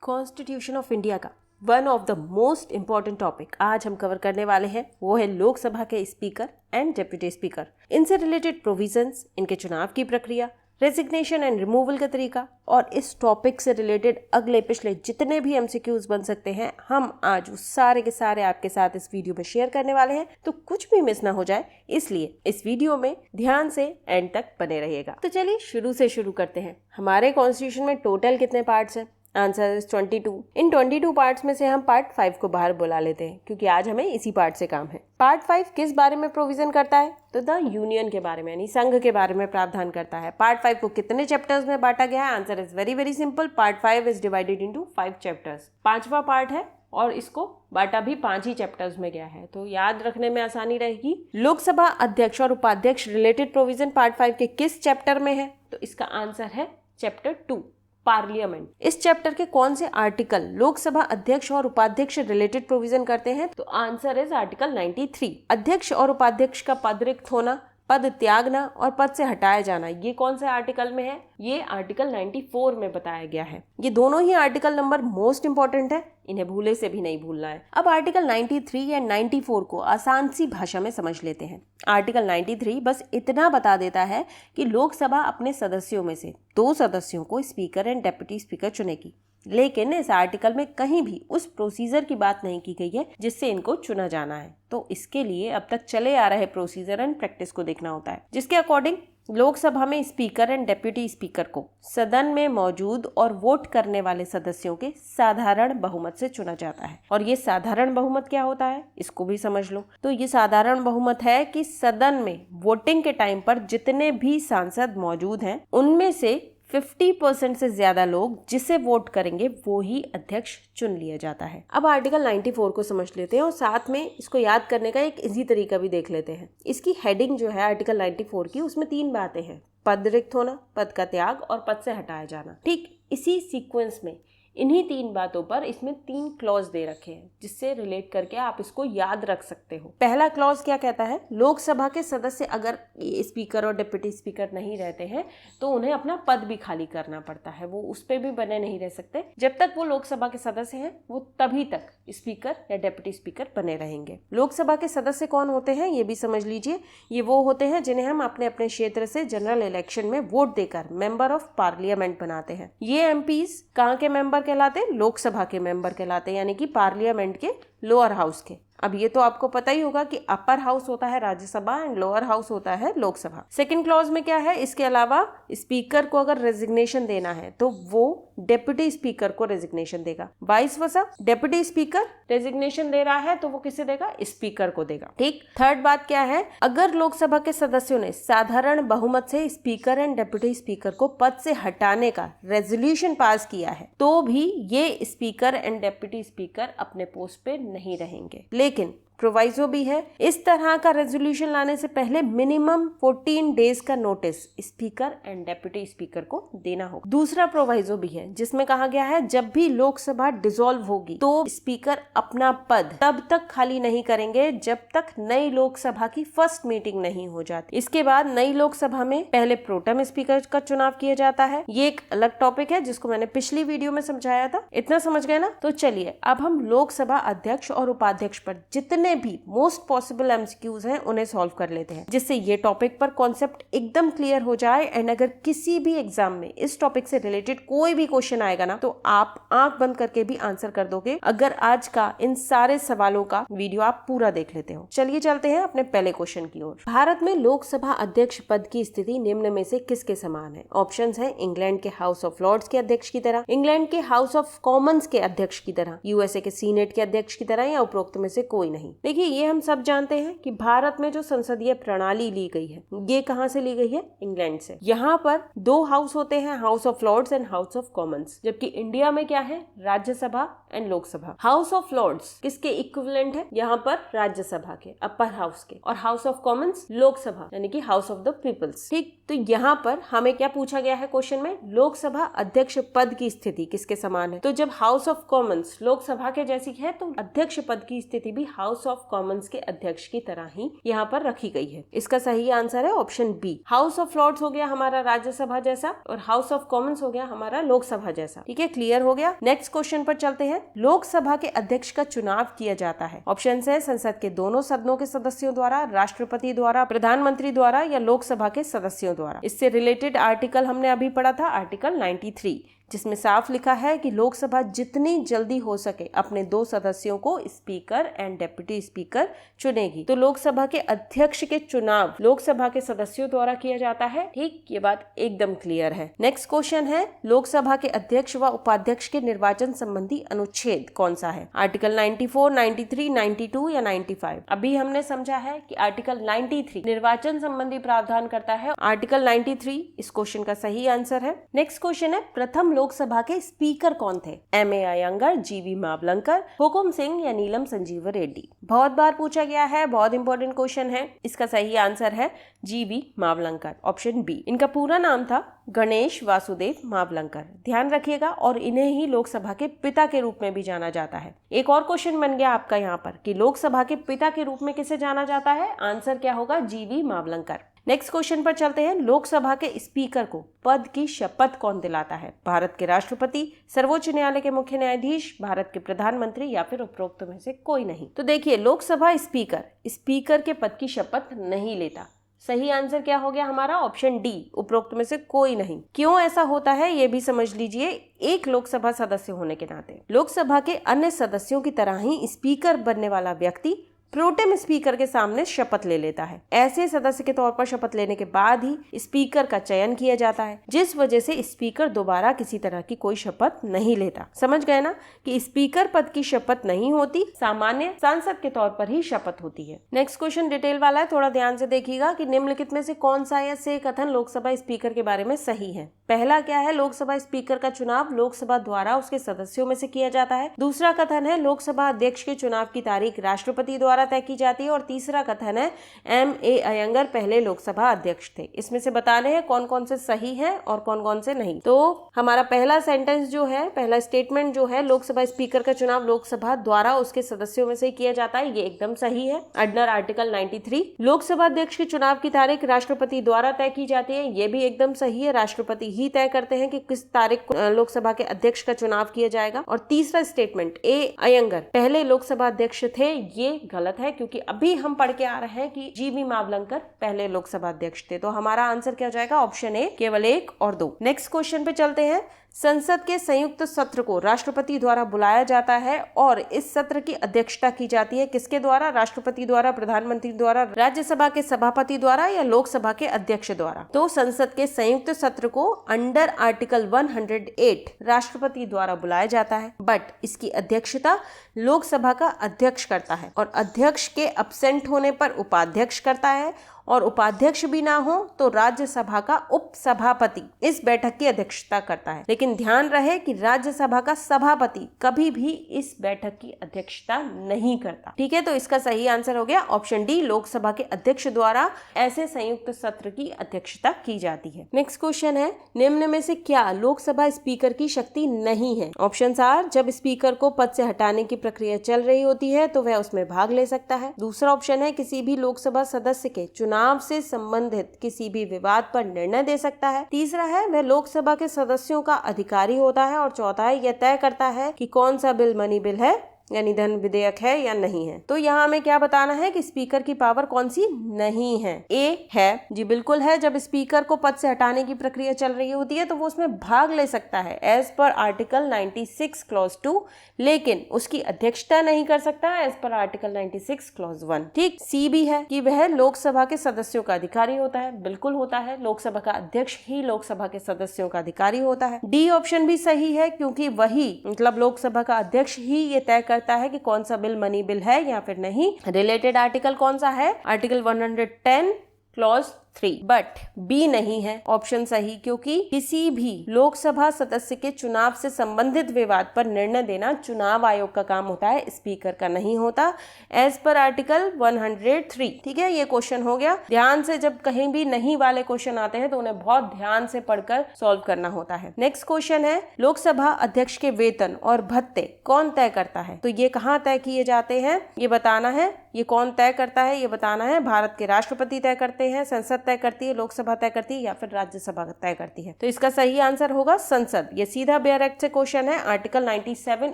Constitution of India का one of the most important topic आज हम कवर करने वाले हैं वो है लोकसभा के स्पीकर एंड डेप्यूटी स्पीकर। इनसे रिलेटेड प्रोविजंस, इनके चुनाव की प्रक्रिया, रेजिग्नेशन एंड रिमूवल का तरीका और इस टॉपिक से रिलेटेड अगले पिछले जितने भी एमसीक्यूज बन सकते हैं हम आज उस सारे के सारे आपके साथ इस वीडियो में शेयर करने वाले हैं। तो कुछ भी मिस ना हो जाए इसलिए इस वीडियो में ध्यान से एंड तक बने रहिएगा। तो चलिए शुरू से शुरू करते हैं। हमारे कॉन्स्टिट्यूशन में टोटल कितने पार्ट्स हैं? Answer is 22। इन 22 पार्ट्स में से हम पार्ट 5 को बाहर बुला लेते हैं क्योंकि आज हमें इसी पार्ट से काम है। पार्ट 5 किस बारे में प्रोविजन करता है? तो द यूनियन के बारे में यानी संघ के बारे में प्रावधान करता है। पार्ट 5 को कितने चैप्टर्स में बांटा गया है? Answer is very very simple. Part 5 is divided into 5 chapters. 5वां पार्ट है और इसको बांटा भी 5 ही चैप्टर्स में गया है, तो याद रखने में आसानी रहेगी। लोकसभा अध्यक्ष और उपाध्यक्ष रिलेटेड प्रोविजन पार्ट 5 के किस चैप्टर में है? तो इसका आंसर है चैप्टर 2 पार्लियामेंट। इस चैप्टर के कौन से आर्टिकल लोकसभा अध्यक्ष और उपाध्यक्ष रिलेटेड प्रोविजन करते हैं? तो आंसर इज आर्टिकल 93। अध्यक्ष और उपाध्यक्ष का पद रिक्त होना, पद त्यागना और पद से हटाया जाना, ये कौन से आर्टिकल में है? ये आर्टिकल 94 में बताया गया है। ये दोनों ही आर्टिकल नंबर मोस्ट इंपॉर्टेंट है, इन्हें भूले से भी नहीं भूलना है। अब आर्टिकल 93 या 94 को आसान सी भाषा में समझ लेते हैं। आर्टिकल 93 बस इतना बता देता है कि लोकसभा अपने सदस्यों में से 2 सदस्यों को स्पीकर एंड डेप्यूटी स्पीकर चुनेगी, लेकिन इस आर्टिकल में कहीं भी उस प्रोसीजर की बात नहीं की गई है जिससे इनको चुना जाना है। तो इसके लिए अब तक चले आ रहे प्रोसीजर एंड प्रैक्टिस को देखना होता है, जिसके अकॉर्डिंग लोकसभा में स्पीकर एंड डेप्यूटी स्पीकर को सदन में मौजूद और वोट करने वाले सदस्यों के साधारण बहुमत से चुना जाता है। और ये साधारण बहुमत क्या होता है इसको भी समझ लो। तो ये साधारण बहुमत है कि सदन में वोटिंग के टाइम पर जितने भी सांसद मौजूद हैं उनमें से 50% से ज्यादा लोग जिसे वोट करेंगे वो ही अध्यक्ष चुन लिया जाता है। अब आर्टिकल 94 को समझ लेते हैं और साथ में इसको याद करने का एक इजी तरीका भी देख लेते हैं। इसकी हेडिंग जो है आर्टिकल 94 की, उसमें 3 बातें हैं: पद रिक्त होना, पद का त्याग और पद से हटाया जाना। ठीक इसी सीक्वेंस में इन्हीं 3 बातों पर इसमें 3 क्लॉज दे रखे हैं जिससे रिलेट करके आप इसको याद रख सकते हो। पहला क्लॉज क्या कहता है? लोकसभा के सदस्य अगर स्पीकर और डिप्टी स्पीकर नहीं रहते हैं तो उन्हें अपना पद भी खाली करना पड़ता है, वो उस पे भी बने नहीं रह सकते। जब तक वो लोकसभा के सदस्य हैं वो तभी तक स्पीकर या डिप्टी स्पीकर बने रहेंगे। लोकसभा के सदस्य कौन होते हैं ये भी समझ लीजिए। ये वो होते हैं जिन्हें हम अपने अपने क्षेत्र से जनरल इलेक्शन में वोट देकर मेंबर ऑफ पार्लियामेंट बनाते हैं। ये एमपीज कहाँ के मेंबर कहलाते हैं? लोकसभा के मेंबर कहलाते हैं, यानी कि पार्लियामेंट के लोअर हाउस के। अब ये तो आपको पता ही होगा कि अपर हाउस होता है राज्यसभा एंड लोअर हाउस होता है लोकसभा। सेकंड क्लॉज में क्या है? इसके अलावा स्पीकर को अगर रेजिग्नेशन देना है तो वो डेप्यूटी स्पीकर को रेजिग्नेशन देगा। Vice versa, deputy speaker resignation दे रहा है तो वो किसे देगा? स्पीकर को देगा। ठीक। थर्ड बात क्या है? अगर लोकसभा के सदस्यों ने साधारण बहुमत से स्पीकर एंड डेप्यूटी स्पीकर को पद से हटाने का रेजोल्यूशन पास किया है तो भी ये स्पीकर एंड डेप्यूटी स्पीकर अपने पोस्ट पे नहीं रहेंगे। लेकिन प्रोवाइजो भी है, इस तरह का रेजोल्यूशन लाने से पहले मिनिमम 14 डेज का notice speaker and deputy speaker को देना होगा। दूसरा प्रोवाइजो भी है जिसमें कहा गया है जब भी लोकसभा डिसॉल्व होगी तो स्पीकर अपना पद तब तक खाली नहीं करेंगे जब तक नई लोकसभा की फर्स्ट मीटिंग नहीं हो जाती। इसके बाद नई लोकसभा में पहले प्रोटेम स्पीकर का चुनाव किया जाता है। ये एक अलग टॉपिक है जिसको मैंने पिछली वीडियो में समझाया था। इतना समझ गए ना? तो चलिए अब हम लोकसभा अध्यक्ष और उपाध्यक्ष पर जितने भी मोस्ट पॉसिबल एमसीक्यूज हैं उन्हें सॉल्व कर लेते हैं, जिससे ये टॉपिक पर कॉन्सेप्ट एकदम क्लियर हो जाए। एंड अगर किसी भी एग्जाम में इस टॉपिक से रिलेटेड कोई भी क्वेश्चन आएगा ना तो आप आंख बंद करके भी आंसर कर दोगे अगर आज का इन सारे सवालों का वीडियो आप पूरा देख लेते हो। चलिए चलते हैं अपने पहले क्वेश्चन की ओर। भारत में लोकसभा अध्यक्ष पद की स्थिति निम्न में से किसके समान है? ऑप्शंस हैं इंग्लैंड के हाउस ऑफ लॉर्ड्स के अध्यक्ष की तरह, इंग्लैंड के हाउस ऑफ कॉमन्स के अध्यक्ष की तरह, यूएसए के सीनेट के अध्यक्ष की तरह या उपरोक्त में से कोई नहीं। देखिए ये हम सब जानते हैं कि भारत में जो संसदीय प्रणाली ली गई है ये कहाँ से ली गई है? इंग्लैंड से। यहाँ पर 2 हाउस होते हैं, House of Lords and House of Commons, जबकि इंडिया में क्या है? Rajya Sabha and Lok Sabha. House of Lords किसके इक्विवेलेंट है? यहाँ पर राज्यसभा के, अपर हाउस के, और हाउस ऑफ कॉमन्स लोकसभा यानी कि हाउस ऑफ द पीपल्स। ठीक। तो यहाँ पर हमें क्या पूछा गया है क्वेश्चन में? लोकसभा अध्यक्ष पद की स्थिति किसके समान है? तो जब हाउस ऑफ कॉमन्स लोकसभा के जैसी है तो अध्यक्ष पद की स्थिति भी हाउस ऑफ कॉमन्स के अध्यक्ष की तरह ही यहाँ पर रखी गई है। इसका सही आंसर है option B. House of Lords हो गया हमारा राज्यसभा जैसा और हाउस ऑफ कॉमन्स हो गया हमारा लोकसभा जैसा। ठीक है, क्लियर हो गया। नेक्स्ट क्वेश्चन पर चलते हैं। लोकसभा के अध्यक्ष का चुनाव किया जाता है। ऑप्शन है संसद के दोनों सदनों के सदस्यों द्वारा, राष्ट्रपति द्वारा, प्रधानमंत्री द्वारा या लोकसभा के सदस्यों द्वारा। इससे रिलेटेड आर्टिकल हमने अभी पढ़ा था, आर्टिकल 93, जिसमें साफ लिखा है कि लोकसभा जितनी जल्दी हो सके अपने 2 सदस्यों को स्पीकर एंड डेप्यूटी स्पीकर चुनेगी। तो लोकसभा के अध्यक्ष के चुनाव लोकसभा के सदस्यों द्वारा किया जाता है। ठीक, ये बात एकदम क्लियर है। नेक्स्ट क्वेश्चन है, लोकसभा के अध्यक्ष व उपाध्यक्ष के निर्वाचन संबंधी अनुच्छेद कौन सा है? आर्टिकल 94, 93, 92 या 95? अभी हमने समझा है कि आर्टिकल 93 निर्वाचन संबंधी प्रावधान करता है। आर्टिकल 93 इस क्वेश्चन का सही आंसर है। नेक्स्ट क्वेश्चन है, प्रथम लोकसभा के स्पीकर कौन थे? एम.ए. अयंगर, जी.वी. मावलंकर, हुकुम सिंह या नीलम संजीव रेड्डी? बहुत बार पूछा गया है, बहुत इंपॉर्टेंट क्वेश्चन है। इसका सही आंसर है जी.वी. Mavalankar, option B. इनका पूरा नाम था गणेश वासुदेव मावलंकर, ध्यान रखिएगा, और इन्हें ही लोकसभा के पिता के रूप में भी जाना जाता है। एक और क्वेश्चन बन गया आपका यहाँ पर कि लोकसभा के पिता के रूप में किसे जाना जाता है? आंसर क्या होगा? जी.वी. मावलंकर। नेक्स्ट क्वेश्चन पर चलते हैं। लोकसभा के स्पीकर को पद की शपथ कौन दिलाता है? भारत के राष्ट्रपति, सर्वोच्च न्यायालय के मुख्य न्यायाधीश, भारत के प्रधानमंत्री या फिर उपरोक्त में से कोई नहीं। तो देखिए, लोकसभा स्पीकर के पद की शपथ नहीं लेता। सही आंसर क्या हो गया हमारा? ऑप्शन डी, उपरोक्त में से कोई नहीं। क्यों ऐसा होता है ये भी समझ लीजिए। एक लोकसभा सदस्य होने के नाते लोकसभा के अन्य सदस्यों की तरह ही स्पीकर बनने वाला व्यक्ति प्रोटेम स्पीकर के सामने शपथ ले लेता है। ऐसे सदस्य के तौर पर शपथ लेने के बाद ही स्पीकर का चयन किया जाता है, जिस वजह से स्पीकर दोबारा किसी तरह की कोई शपथ नहीं लेता। समझ गए ना कि स्पीकर पद की शपथ नहीं होती, सामान्य सांसद के तौर पर ही शपथ होती है। नेक्स्ट क्वेश्चन डिटेल वाला है, थोड़ा ध्यान से देखिएगा कि निम्नलिखित में से कौन सा या से कथन लोकसभा स्पीकर के बारे में सही है। पहला क्या है? लोकसभा स्पीकर का चुनाव लोकसभा द्वारा उसके सदस्यों में से किया जाता है। दूसरा कथन है लोकसभा अध्यक्ष के चुनाव की तारीख राष्ट्रपति द्वारा तय की जाती है। और तीसरा कथन है एम.ए. अयंगर पहले लोकसभा अध्यक्ष थे। इसमें से बताने हैं कौन कौन से सही है और कौन कौन से नहीं। तो हमारा पहला सेंटेंस जो है, पहला स्टेटमेंट जो है, लोकसभा स्पीकर का चुनाव लोकसभा द्वारा उसके सदस्यों में से किया जाता है, ये एकदम सही है, अंडर आर्टिकल 93। लोकसभा अध्यक्ष के चुनाव की तारीख राष्ट्रपति द्वारा तय की जाती है, ये भी एकदम सही है। राष्ट्रपति ही तय करते हैं कि किस तारीख को लोकसभा के अध्यक्ष का चुनाव किया जाएगा। और तीसरा स्टेटमेंट ए. अयंगर पहले लोकसभा अध्यक्ष थे, ये गलत है, क्योंकि अभी हम पढ़ के आ रहे हैं कि जी.वी. मावलंकर पहले लोकसभा अध्यक्ष थे। तो हमारा आंसर क्या हो जाएगा? ऑप्शन ए, केवल 1 और 2। नेक्स्ट क्वेश्चन पे चलते हैं। संसद के संयुक्त सत्र को राष्ट्रपति द्वारा बुलाया जाता है और इस सत्र की अध्यक्षता की जाती है किसके द्वारा? राष्ट्रपति द्वारा, प्रधानमंत्री द्वारा, राज्यसभा के सभापति द्वारा या लोकसभा के अध्यक्ष द्वारा? तो संसद के संयुक्त सत्र को अंडर आर्टिकल 108 राष्ट्रपति द्वारा बुलाया जाता है, बट इसकी अध्यक्षता लोकसभा का अध्यक्ष करता है और अध्यक्ष के अब्सेंट होने पर उपाध्यक्ष करता है, और उपाध्यक्ष भी ना हो तो राज्यसभा का उपसभापति इस बैठक की अध्यक्षता करता है। लेकिन ध्यान रहे कि राज्यसभा का सभापति कभी भी इस बैठक की अध्यक्षता नहीं करता। ठीक है, तो इसका सही आंसर हो गया ऑप्शन डी, लोकसभा के अध्यक्ष द्वारा ऐसे संयुक्त सत्र की अध्यक्षता की जाती है। नेक्स्ट क्वेश्चन है, निम्न में से क्या लोकसभा स्पीकर की शक्ति नहीं है? ऑप्शन आर, जब स्पीकर को पद से हटाने की प्रक्रिया चल रही होती है तो वह उसमें भाग ले सकता है। दूसरा ऑप्शन है, किसी भी लोकसभा सदस्य के चुनाव से संबंधित किसी भी विवाद पर निर्णय दे सकता है। तीसरा है, वह लोकसभा के सदस्यों का अधिकारी होता है। और चौथा है, यह तय करता है कि कौन सा बिल मनी बिल है, यानी धन विधेयक है या नहीं है। तो यहाँ हमें क्या बताना है कि स्पीकर की पावर कौन सी नहीं है? ए है, जी बिल्कुल है। जब स्पीकर को पद से हटाने की प्रक्रिया चल रही होती है तो वो उसमें भाग ले सकता है एज पर आर्टिकल 96 क्लॉज 2, लेकिन उसकी अध्यक्षता नहीं कर सकता एज पर आर्टिकल 96 क्लॉज 1। ठीक, सी भी है कि वह लोकसभा के सदस्यों का अधिकारी होता है, बिल्कुल होता है। लोकसभा का अध्यक्ष ही लोकसभा के सदस्यों का अधिकारी होता है। डी ऑप्शन भी सही है, क्योंकि वही मतलब लोकसभा का अध्यक्ष ही ये तय करता है कि कौन सा बिल मनी बिल है या फिर नहीं। रिलेटेड आर्टिकल कौन सा है? आर्टिकल 110 क्लॉज 3, बट बी नहीं है ऑप्शन सही, क्योंकि किसी भी लोकसभा सदस्य के चुनाव से संबंधित विवाद पर निर्णय देना चुनाव आयोग का काम होता है, स्पीकर का नहीं होता, एज पर आर्टिकल 103। ठीक है, ये क्वेश्चन हो गया। ध्यान से जब कहीं भी नहीं वाले क्वेश्चन आते हैं तो उन्हें बहुत ध्यान से पढ़कर सॉल्व करना होता है। नेक्स्ट क्वेश्चन है, लोकसभा अध्यक्ष के वेतन और भत्ते कौन तय करता है? तो ये कहाँ तय किए जाते हैं ये बताना है। ये कौन तय करता है ये बताना है। भारत के राष्ट्रपति तय करते हैं, संसद तय करती है, लोकसभा तय करती है, या फिर राज्यसभा तय करती है? तो इसका सही आंसर होगा संसद। ये सीधा बेयर एक्ट से क्वेश्चन है, आर्टिकल 97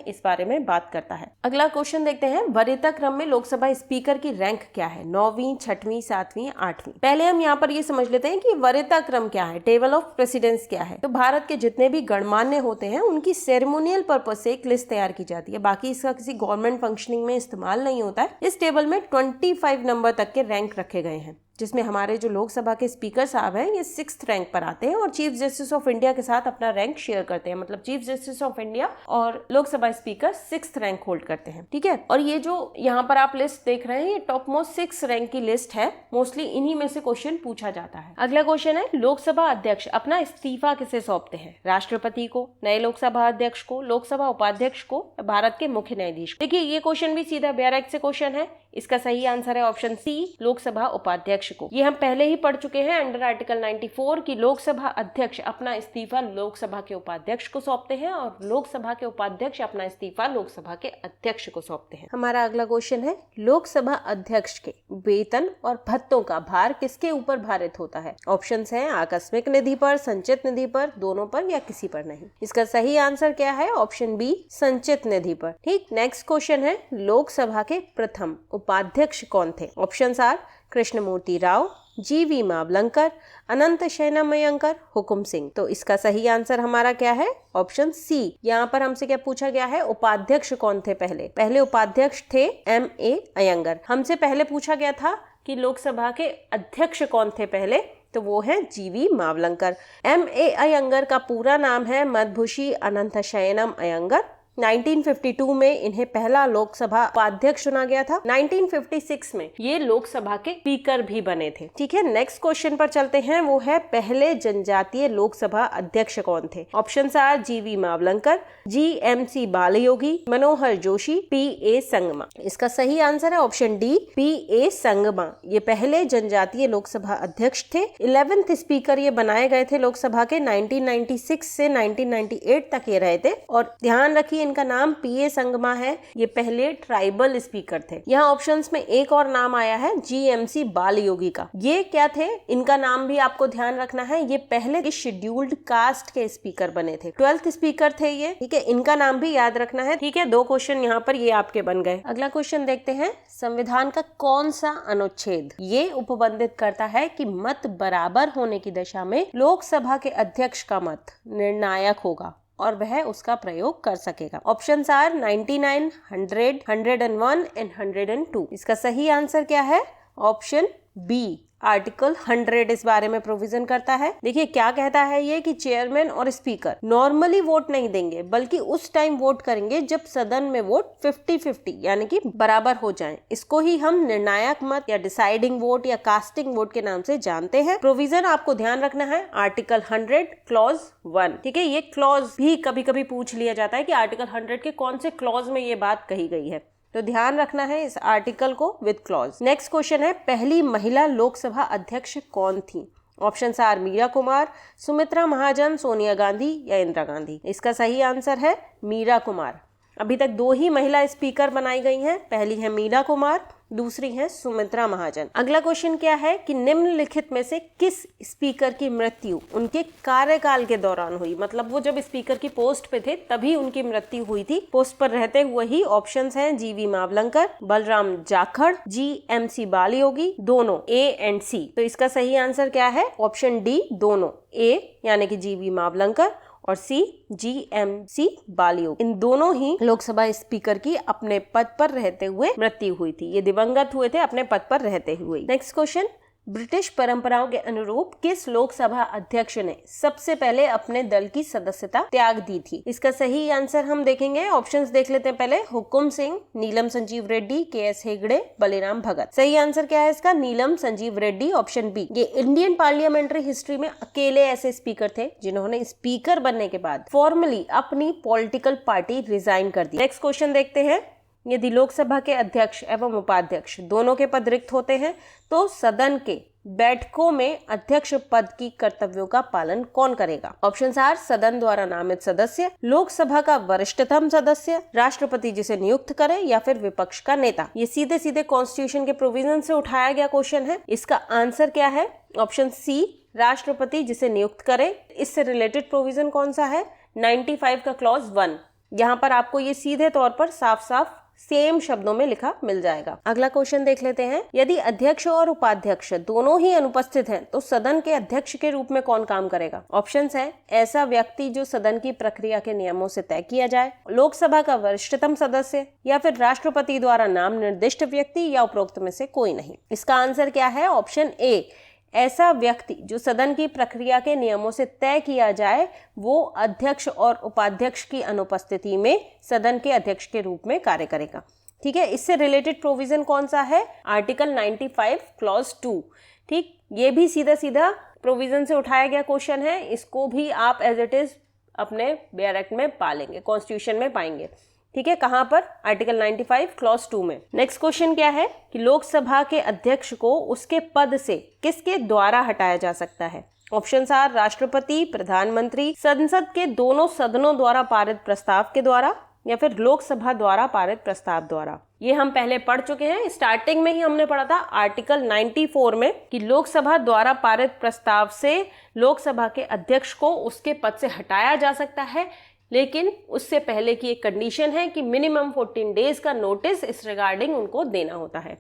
इस बारे में बात करता है। अगला क्वेश्चन देखते हैं, वरीयता क्रम में लोकसभा स्पीकर की रैंक क्या है? 9वीं, 6वीं, 7वीं, 8वीं। पहले हम यहाँ पर ये समझ लेते हैं कि वरीयता क्रम क्या है, टेबल ऑफ प्रेसिडेंस क्या है। तो भारत के जितने भी गणमान्य होते हैं उनकी सेरेमोनियल पर्पज से एक लिस्ट तैयार की जाती है, बाकी इसका किसी गवर्नमेंट फंक्शनिंग में इस्तेमाल नहीं होता है। इस टेबल में 25 नंबर तक के रैंक रखे गए हैं, जिसमें हमारे जो लोकसभा के स्पीकर साहब हैं ये 6th रैंक पर आते हैं और चीफ जस्टिस ऑफ इंडिया के साथ अपना रैंक शेयर करते हैं। मतलब चीफ जस्टिस ऑफ इंडिया और Lok Sabha speaker 6th rank hold करते हैं। ठीक है, और ये जो यहाँ पर आप लिस्ट देख रहे हैं ये टॉप मोस्ट 6 रैंक की लिस्ट है। मोस्टली इन्हीं में से क्वेश्चन पूछा जाता है। अगला क्वेश्चन है, लोकसभा अध्यक्ष अपना इस्तीफा किसे सौंपते हैं? राष्ट्रपति को, नए लोकसभा अध्यक्ष को, लोकसभा उपाध्यक्ष को, भारत के मुख्य न्यायाधीश को? देखिए ये क्वेश्चन भी सीधा बेयर एक्ट से क्वेश्चन है। इसका सही आंसर है ऑप्शन सी, लोकसभा उपाध्यक्ष को। ये हम पहले ही पढ़ चुके हैं अंडर आर्टिकल 94 की लोकसभा अध्यक्ष अपना इस्तीफा लोकसभा के उपाध्यक्ष को सौंपते हैं और लोकसभा के उपाध्यक्ष अपना इस्तीफा लोकसभा के अध्यक्ष को सौंपते हैं। हमारा अगला क्वेश्चन है, लोकसभा अध्यक्ष के वेतन और भत्तों का भार किसके ऊपर भारित होता है? ऑप्शंस हैं आकस्मिक निधि पर, संचित निधि पर, दोनों पर या किसी पर नहीं। इसका सही आंसर क्या है? ऑप्शन बी, संचित निधि पर। ठीक, नेक्स्ट क्वेश्चन है, लोकसभा के प्रथम उपाध्यक्ष कौन थे? Options are Krishnamurthy Rao, G V. Mavalankar, Anant शयनमयंकर, हुकुम सिंह। तो इसका सही आंसर हमारा क्या है? Option C. यहाँ पर हमसे क्या पूछा गया है? उपाध्यक्ष कौन थे पहले उपाध्यक्ष थे M.A. अयंगर। हमसे पहले पूछा गया था कि लोकसभा के अध्यक्ष कौन थे पहले, तो वो है जी.वी. मावलंकर। M.A. अयंगर का पूरा नाम है मधुभूषी अनंत शयनम अयंगर। 1952 में इन्हें पहला लोकसभा उपाध्यक्ष चुना गया था। 1956 में ये लोकसभा के स्पीकर भी बने थे। ठीक है, नेक्स्ट क्वेश्चन पर चलते हैं, वो है पहले जनजातीय लोकसभा अध्यक्ष कौन थे? Options are G V. Mavalankar, G.M.C. Balayogi, Manohar Joshi, P.A. Sangma. इसका सही आंसर है ऑप्शन डी, P.A. संगमा। ये पहले जनजातीय लोकसभा अध्यक्ष थे। 11th स्पीकर ये बनाए गए थे लोकसभा के। 1996 से 1998 तक ये रहे थे। और ध्यान रखिए इनका नाम P.A. संगमा है। ये पहले ट्राइबल स्पीकर थे। यहाँ ऑप्शंस में एक और नाम आया है G.M.C. बालयोगी का। ये क्या थे? इनका नाम भी आपको ध्यान रखना है। ये पहले शेड्यूल्ड कास्ट के स्पीकर बने थे। 12th स्पीकर थे ये। ठीक है, इनका नाम भी याद रखना है। ठीक है, 2 क्वेश्चन यहाँ पर ये आपके बन गए। अगला क्वेश्चन देखते हैं, संविधान का कौन सा अनुच्छेद ये उपबंधित करता है कि मत बराबर होने की दशा में लोकसभा के अध्यक्ष का मत निर्णायक होगा और वह उसका प्रयोग कर सकेगा? Options are 99, 100, 101 and 102। इसका सही आंसर क्या है? ऑप्शन बी, आर्टिकल 100 इस बारे में प्रोविजन करता है। देखिए क्या कहता है ये कि चेयरमैन और स्पीकर नॉर्मली वोट नहीं देंगे, बल्कि उस टाइम वोट करेंगे जब सदन में वोट 50-50 यानी कि बराबर हो जाएं। इसको ही हम निर्णायक मत या डिसाइडिंग वोट या कास्टिंग वोट के नाम से जानते हैं। प्रोविजन आपको ध्यान रखना है, आर्टिकल 100 क्लॉज 1। ठीक है, ये क्लॉज भी कभी कभी पूछ लिया जाता है कि आर्टिकल 100 के कौन से क्लॉज में ये बात कही गई है, तो ध्यान रखना है इस आर्टिकल को विद क्लॉज। नेक्स्ट क्वेश्चन है, पहली महिला लोकसभा अध्यक्ष कौन थी? ऑप्शंस आर मीरा कुमार, सुमित्रा महाजन, सोनिया गांधी या इंदिरा गांधी। इसका सही आंसर है मीरा कुमार। अभी तक 2 ही महिला स्पीकर बनाई गई हैं, पहली है मीरा कुमार, दूसरी है सुमित्रा महाजन। अगला क्वेश्चन क्या है कि निम्नलिखित में से किस स्पीकर की मृत्यु उनके कार्यकाल के दौरान हुई? मतलब वो जब स्पीकर की पोस्ट पे थे तभी उनकी मृत्यु हुई थी, पोस्ट पर रहते हुए ही। ऑप्शंस हैं जी.वी. मावलंकर, बलराम जाखड़, G.M.C. बालयोगी, दोनों A एंड C। तो इसका सही आंसर क्या है? ऑप्शन डी, दोनों। A यानी कि जी.वी. मावलंकर और C G.M.C. बालयोगी। इन दोनों ही लोकसभा स्पीकर की अपने पद पर रहते हुए मृत्यु हुई थी। ये दिवंगत हुए थे अपने पद पर रहते हुए। नेक्स्ट क्वेश्चन, ब्रिटिश परंपराओं के अनुरूप किस लोकसभा अध्यक्ष ने सबसे पहले अपने दल की सदस्यता त्याग दी थी? इसका सही आंसर हम देखेंगे, ऑप्शंस देख लेते हैं पहले। हुकुम सिंह, नीलम संजीव रेड्डी, के.एस. हेगड़े, बलिराम भगत। सही आंसर क्या है इसका? नीलम संजीव रेड्डी, ऑप्शन बी। ये इंडियन पार्लियामेंट्री हिस्ट्री में अकेले ऐसे स्पीकर थे जिन्होंने स्पीकर बनने के बाद फॉर्मली अपनी पॉलिटिकल पार्टी रिजाइन कर दी। नेक्स्ट क्वेश्चन देखते हैं। यदि लोकसभा के अध्यक्ष एवं उपाध्यक्ष दोनों के पद रिक्त होते हैं तो सदन के बैठकों में अध्यक्ष पद की कर्तव्यों का पालन कौन करेगा? ऑप्शन आर सदन द्वारा नामित सदस्य, लोकसभा का वरिष्ठतम सदस्य, राष्ट्रपति जिसे नियुक्त करे, या फिर विपक्ष का नेता। ये सीधे सीधे कॉन्स्टिट्यूशन के प्रोविजन से उठाया गया क्वेश्चन है। इसका आंसर क्या है? ऑप्शन सी राष्ट्रपति जिसे नियुक्त करे। इससे रिलेटेड प्रोविजन कौन सा है? 95 का क्लॉज 1। यहाँ पर आपको ये सीधे तौर पर साफ साफ सेम शब्दों में लिखा मिल जाएगा। अगला क्वेश्चन देख लेते हैं। यदि अध्यक्ष और उपाध्यक्ष दोनों ही अनुपस्थित हैं तो सदन के अध्यक्ष के रूप में कौन काम करेगा? ऑप्शंस है ऐसा व्यक्ति जो सदन की प्रक्रिया के नियमों से तय किया जाए, लोकसभा का वरिष्ठतम सदस्य, या फिर राष्ट्रपति द्वारा नाम निर्दिष्ट व्यक्ति, या उपरोक्त में से कोई नहीं। इसका आंसर क्या है? ऑप्शन ए ऐसा व्यक्ति जो सदन की प्रक्रिया के नियमों से तय किया जाए वो अध्यक्ष और उपाध्यक्ष की अनुपस्थिति में सदन के अध्यक्ष के रूप में कार्य करेगा। ठीक है, इससे रिलेटेड प्रोविजन कौन सा है? Article 95 clause 2। ठीक, ये भी सीधा सीधा प्रोविजन से उठाया गया क्वेश्चन है। इसको भी आप एज इट इज अपने बेयर एक्ट में पालेंगे, कॉन्स्टिट्यूशन में पाएंगे। ठीक है, कहां पर? आर्टिकल 95 क्लॉज 2 में। नेक्स्ट क्वेश्चन क्या है कि लोकसभा के अध्यक्ष को उसके पद से किसके द्वारा हटाया जा सकता है? ऑप्शंस आर राष्ट्रपति, प्रधानमंत्री, संसद के दोनों सदनों द्वारा पारित प्रस्ताव के द्वारा, या फिर लोकसभा द्वारा पारित प्रस्ताव द्वारा। ये हम पहले पढ़ चुके हैं, स्टार्टिंग में ही हमने पढ़ा था आर्टिकल 94 में कि लोकसभा द्वारा पारित प्रस्ताव से लोकसभा के अध्यक्ष को उसके पद से हटाया जा सकता है, लेकिन उससे पहले की एक कंडीशन है कि मिनिमम 14 डेज का नोटिस इस रिगार्डिंग उनको देना होता है।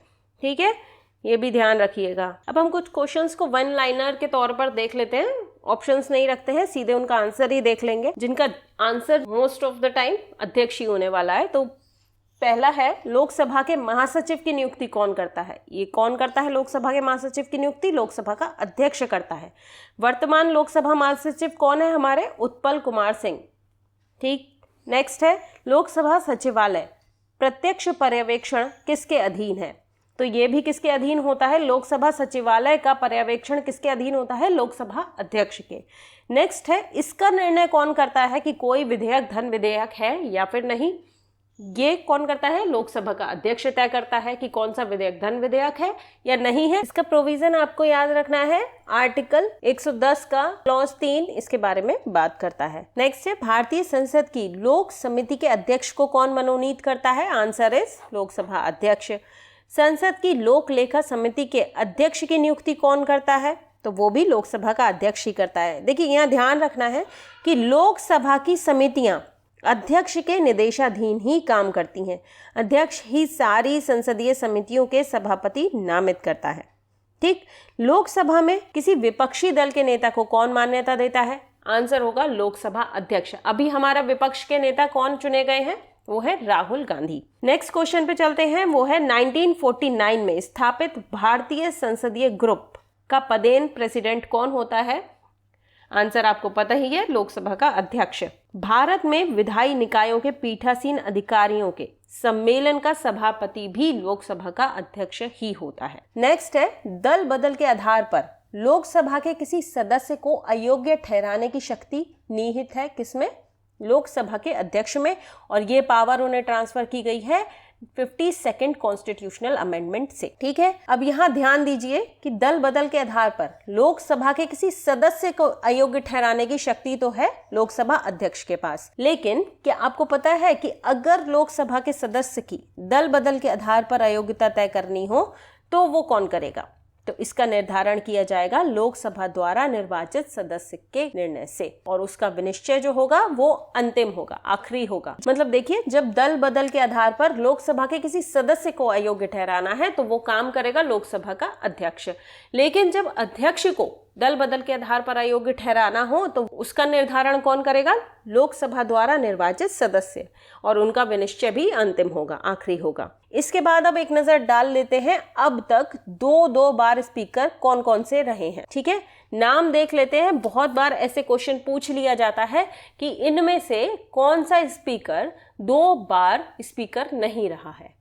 ठीक है, ये भी ध्यान रखिएगा। अब हम कुछ क्वेश्चंस को वन लाइनर के तौर पर देख लेते हैं, ऑप्शंस नहीं रखते हैं, सीधे उनका आंसर ही देख लेंगे, जिनका answer most of the time अध्यक्ष ही होने वाला है। तो पहला है लोकसभा के महासचिव की नियुक्ति कौन करता है? ये कौन करता है लोकसभा के महासचिव की नियुक्ति? लोकसभा का अध्यक्ष करता है। वर्तमान लोकसभा महासचिव कौन है हमारे? उत्पल कुमार सिंह। ठीक, नेक्स्ट है लोकसभा सचिवालय प्रत्यक्ष पर्यवेक्षण किसके अधीन है? तो ये भी किसके अधीन होता है? लोकसभा सचिवालय का पर्यवेक्षण किसके अधीन होता है? लोकसभा अध्यक्ष के। नेक्स्ट है इसका निर्णय कौन करता है कि कोई विधेयक धन विधेयक है या फिर नहीं? ये कौन करता है? लोकसभा का अध्यक्ष तय करता है कि कौन सा विधेयक धन विधेयक है या नहीं है। इसका प्रोविजन आपको याद रखना है, आर्टिकल 110 का क्लॉज 3 इसके बारे में बात करता है। नेक्स्ट है भारतीय संसद की लोक समिति के अध्यक्ष को कौन मनोनीत करता है? आंसर इज लोकसभा अध्यक्ष। संसद की लोक लेखा समिति के अध्यक्ष की नियुक्ति कौन करता है? तो वो भी लोकसभा का अध्यक्ष ही करता है। देखिए यहाँ ध्यान रखना है कि लोकसभा की समितियां अध्यक्ष के निर्देशाधीन ही काम करती हैं। अध्यक्ष ही सारी संसदीय समितियों के सभापति नामित करता है। ठीक, लोकसभा में किसी विपक्षी दल के नेता को कौन मान्यता देता है? आंसर होगा लोकसभा अध्यक्ष। अभी हमारा विपक्ष के नेता कौन चुने गए हैं? वो है राहुल गांधी। नेक्स्ट क्वेश्चन पे चलते हैं, वो है 1949 में स्थापित भारतीय संसदीय ग्रुप का पदेन प्रेसिडेंट कौन होता है? आंसर आपको पता ही है, लोकसभा का अध्यक्ष। भारत में विधायी निकायों के पीठासीन अधिकारियों के सम्मेलन का सभापति भी लोकसभा का अध्यक्ष ही होता है। नेक्स्ट है दल बदल के आधार पर लोकसभा के किसी सदस्य को अयोग्य ठहराने की शक्ति निहित है किसमें? लोकसभा के अध्यक्ष में, और ये पावर उन्हें ट्रांसफर की गई है 52nd कॉन्स्टिट्यूशनल अमेंडमेंट से। ठीक है, अब यहाँ ध्यान दीजिए कि दल बदल के आधार पर लोकसभा के किसी सदस्य को अयोग्य ठहराने की शक्ति तो है लोकसभा अध्यक्ष के पास, लेकिन क्या आपको पता है कि अगर लोकसभा के सदस्य की दल बदल के आधार पर अयोग्यता तय करनी हो तो वो कौन करेगा? तो इसका निर्धारण किया जाएगा लोकसभा द्वारा निर्वाचित सदस्य के निर्णय से, और उसका विनिश्चय जो होगा वो अंतिम होगा, आखिरी होगा। मतलब देखिए, जब दल बदल के आधार पर लोकसभा के किसी सदस्य को अयोग्य ठहराना है तो वो काम करेगा लोकसभा का अध्यक्ष, लेकिन जब अध्यक्ष को दल बदल के आधार पर अयोग्य ठहराना हो तो उसका निर्धारण कौन करेगा? लोकसभा द्वारा निर्वाचित सदस्य, और उनका विनिश्चय भी अंतिम होगा, आखिरी होगा। इसके बाद अब एक नजर डाल लेते हैं अब तक 2 बार बार स्पीकर कौन कौन से रहे हैं। ठीक है, नाम देख लेते हैं। बहुत बार ऐसे क्वेश्चन पूछ लिया जाता है कि इनमें से कौन सा स्पीकर 2 बार स्पीकर नहीं रहा है।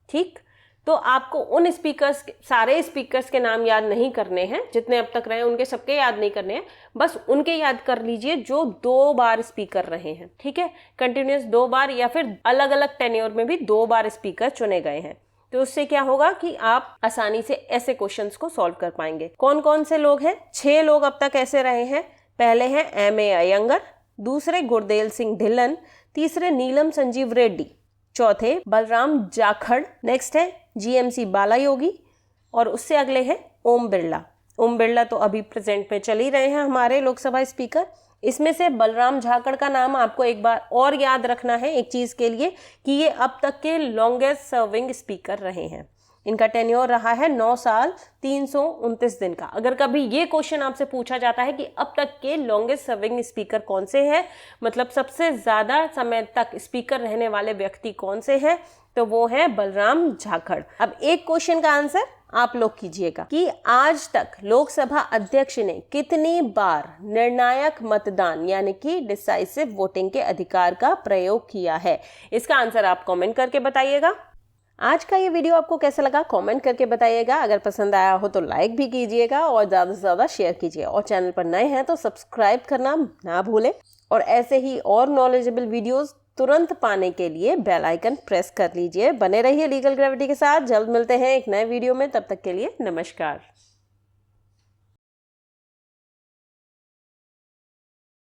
ठीक, तो आपको उन स्पीकर्स, सारे स्पीकर्स के नाम याद नहीं करने हैं, जितने अब तक रहे उनके सबके याद नहीं करने हैं, बस उनके याद कर लीजिए जो 2 बार स्पीकर रहे हैं। ठीक है, कंटिन्यूस 2 बार या फिर अलग अलग टेन्योर में भी 2 बार स्पीकर चुने गए हैं। तो उससे क्या होगा कि आप आसानी से ऐसे क्वेश्चंस को सॉल्व कर पाएंगे। कौन कौन से लोग हैं? 6 लोग अब तक ऐसे रहे हैं। पहले हैं M.A. अयंगर, दूसरे गुरदेल सिंह ढिल्लन, तीसरे नीलम संजीव रेड्डी, चौथे बलराम जाखड़, नेक्स्ट है GMC बालायोगी और उससे अगले हैं ओम बिरला। ओम बिरला तो अभी प्रेजेंट में चल ही रहे हैं हमारे लोकसभा स्पीकर। इसमें से बलराम जाखड़ का नाम आपको एक बार और याद रखना है एक चीज के लिए कि ये अब तक के लॉन्गेस्ट सर्विंग स्पीकर रहे हैं। इनका टेन्योर रहा है 9 साल 329 दिन का। अगर कभी ये क्वेश्चन आपसे पूछा जाता है कि अब तक के लॉन्गेस्ट सर्विंग स्पीकर कौन से हैं, मतलब सबसे ज्यादा समय तक स्पीकर रहने वाले व्यक्ति कौन से हैं, तो वो है बलराम जाखड़। अब एक क्वेश्चन का आंसर आप लोग कीजिएगा कि आज तक लोकसभा अध्यक्ष ने कितनी बार निर्णायक मतदान यानी कि डिसाइसिव वोटिंग के अधिकार का प्रयोग किया है। इसका आंसर आप कमेंट करके बताइएगा। आज का ये वीडियो आपको कैसा लगा कमेंट करके बताइएगा। अगर पसंद आया हो तो लाइक भी कीजिएगा और ज़्यादा से ज़्यादा शेयर कीजिए, और चैनल पर नए हैं तो सब्सक्राइब करना ना भूलें। और ऐसे ही और नॉलेजेबल वीडियोस तुरंत पाने के लिए बेल आइकन प्रेस कर लीजिए। बने रहिए लीगल ग्रेविटी के साथ। जल्द मिलते हैं एक नए वीडियो में, तब तक के लिए नमस्कार।